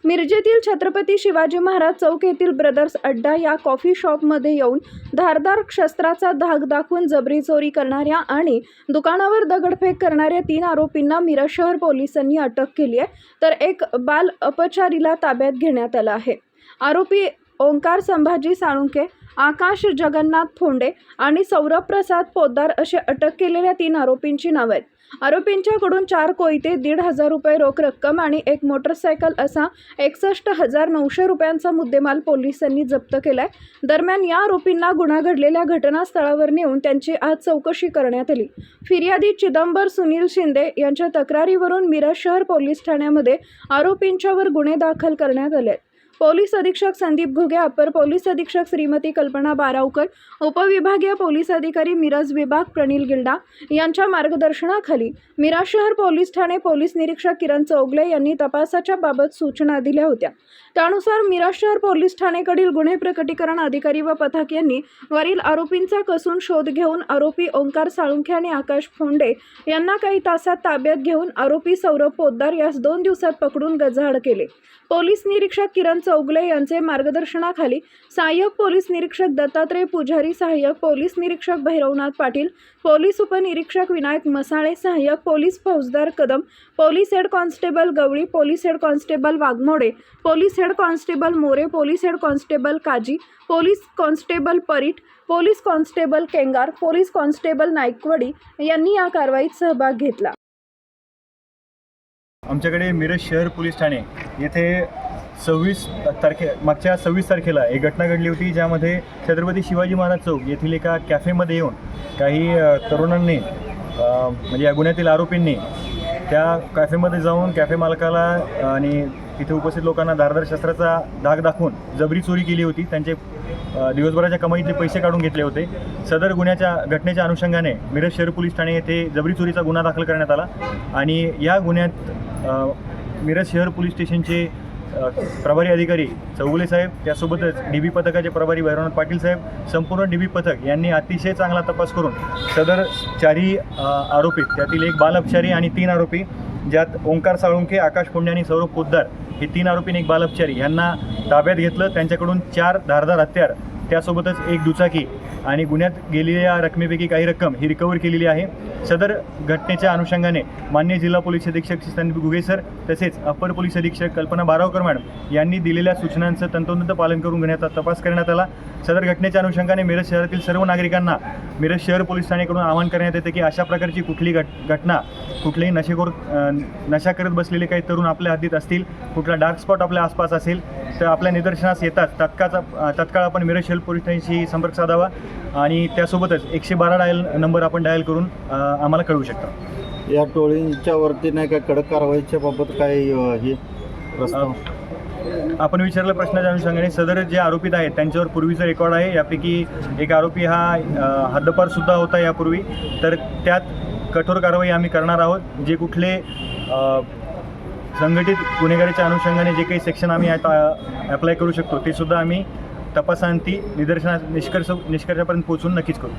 मिरजेतील छत्रपती शिवाजी महाराज चौक येथील ब्रदर्स अड्डा या कॉफी शॉपमध्ये येऊन धारदार शस्त्राचा धाक दाखवून जबरी चोरी करणाऱ्या आणि दुकानावर दगडफेक करणाऱ्या 3 आरोपींना मिरज शहर पोलिसांनी अटक केली आहे, तर एक बाल अपचारीला ताब्यात घेण्यात आलं आहे। आरोपी ओंकार संभाजी साळुंखे, आकाश जगन्नाथ फोंडे आणि सौरभ प्रसाद पोद्दार असे अटक केलेल्या 3 आरोपींची नावे आहेत। आरोपींच्याकडून 4 कोयते, 1,500 रुपये रोख रक्कम आणि एक मोटरसायकल असा 61,900 रुपयांचा मुद्देमाल पोलिसांनी जप्त केलाय। दरम्यान या आरोपींना गुन्हा घडलेल्या घटनास्थळावर नेऊन त्यांची आज चौकशी करण्यात आली। फिर्यादी चिदंबर सुनील शिंदे यांच्या तक्रारीवरून मिरज शहर पोलीस ठाण्यामध्ये आरोपींच्यावर गुन्हे दाखल करण्यात आले आहेत। पोलीस अधीक्षक संदीप घुगे, अपर पोलीस अधीक्षक श्रीमती कल्पना बारावकर, उपविभागीय पोलीस अधिकारी मिरज विभाग प्रनिल गिल्डा यांच्या मार्गदर्शनाखाली मिरज शहर पोलीस ठाणे पोलीस निरीक्षक किरण चौगले यांनी तपासाच्या बाबत सूचना दिल्या होत्या। त्यानुसार मिरज शहर पोलीस ठाणेकडील गुन्हे प्रकटीकरण अधिकारी व पथक यांनी वरील आरोपींचा कसून शोध घेऊन आरोपी ओंकार साळुंखे आणि आकाश फोंडे यांना काही तासात ताब्यात घेऊन आरोपी सौरभ पोद्दार यास 2 दिवसात पकडून गजाआड केले। पोलीस निरीक्षक किरण चौगले यांचे मार्गदर्शनाखाली सहाय्यक पोलीस निरीक्षक दत्तात्रय पुजारी, सहाय्यक पोलीस निरीक्षक भैरवनाथ पाटील, पोलीस उपनिरीक्षक विनायक मसाळे, सहाय्यक पोलीस फौजदार Kadam, police head constable Gawali, police head constable Waghmode, police head constable More, police head constable Kazi, police constable Parit, police constable Kengar, police constable Naikwadi यांनी या कारवाईत सहभाग घेतला। आमच्याकडे मिरज शहर पोलीस ठाणे येथे मागच्या 26 तारखेला एक घटना घडली होती, ज्यामध्ये छत्रपती शिवाजी महाराज चौक येथील एका कॅफेमध्ये येऊन काही तरुणांनी म्हणजे या गुन्ह्यातील आरोपींनी त्या कॅफेमध्ये जाऊन कॅफे मालकाला आणि तिथे उपस्थित लोकांना धारदार शस्त्राचा धाक दाखवून जबरी चोरी केली होती। त्यांचे दिवसभराच्या कमाईतले पैसे काढून घेतले होते। सदर घटनेच्या अनुषंगाने मिरज शहर पोलीस ठाणे येथे जबरी चोरीचा गुन्हा दाखल करण्यात आला आणि या गुन्ह्यात मिरज शहर पोलीस स्टेशनचे प्रभारी अधिकारी चौगुले साहेब, त्यासोबतच DB पथकाचे प्रभारी भैरवनाथ पाटील साहेब, संपूर्ण DB पथक यांनी अतिशय चांगला तपास करून सदर 4 आरोपी, त्यातील एक बाल अपचारी आणि 3 आरोपी, ज्यात ओंकार साळुंखे, आकाश फोंडे आणि सौरभ पोद्दार हे 3 आरोपी आणि एक बाल अपचारी यांना ताब्यात घेतलं। त्यांच्याकडून 4 धारदार हत्यार, त्यासोबतच एक दुचाकी आणि गुन्ह्यात गेलेल्या रकमेपैकी काही रक्कम ही रिकवर केलेली आहे। सदर घटनेच्या अनुषंगाने माननीय जिल्हा पोलीस अधीक्षक संदीप घुगे सर तसेच अपर पोलीस अधीक्षक कल्पना बारावकर मॅडम यांनी दिलेल्या सूचनांचं तंतोतंत पालन करून गुन्ह्याचा तपास करण्यात आला। सदर घटनेच्या अनुषंगाने मिरज शहरातील सर्व नागरिकांना मिरज शहर पोलीस ठाणेकडून आवाहन करण्यात येते की अशा प्रकारची कुठली घटना, कुठलेही नशा करत बसलेले काही तरुण आपल्या हद्दीत असतील, कुठला डार्क स्पॉट आपल्या आसपास असेल तर आपल्या निदर्शनास येतात तत्काळ आपण मिरज शहर पोलीस ठाण्याशी संपर्क साधावा आणि त्यासोबतच 112 नंबर आपण डायल करून आम्हाला कळवू शकता। या टोळींच्या वरती नाही का कडक कारवाईच्या बाबत काय हे प्रस्ताव आपण विचारलं प्रश्नाच्या अनुषंगाने सदर जे आरोपित आहेत त्यांच्यावर पूर्वीचा रेकॉर्ड आहे। यापैकी एक आरोपी हा हद्दपार सुद्धा होता यापूर्वी, तर त्यात कठोर कारवाई आम्ही करणार आहोत। जे कुठले संघटित गुन्हेगारीच्या अनुषंगाने जे काही सेक्शन आम्ही आता अप्लाय करू शकतो ते सुद्धा आम्ही तपासांती निष्कर्षापर्यंत पोहोचून नक्कीच करू।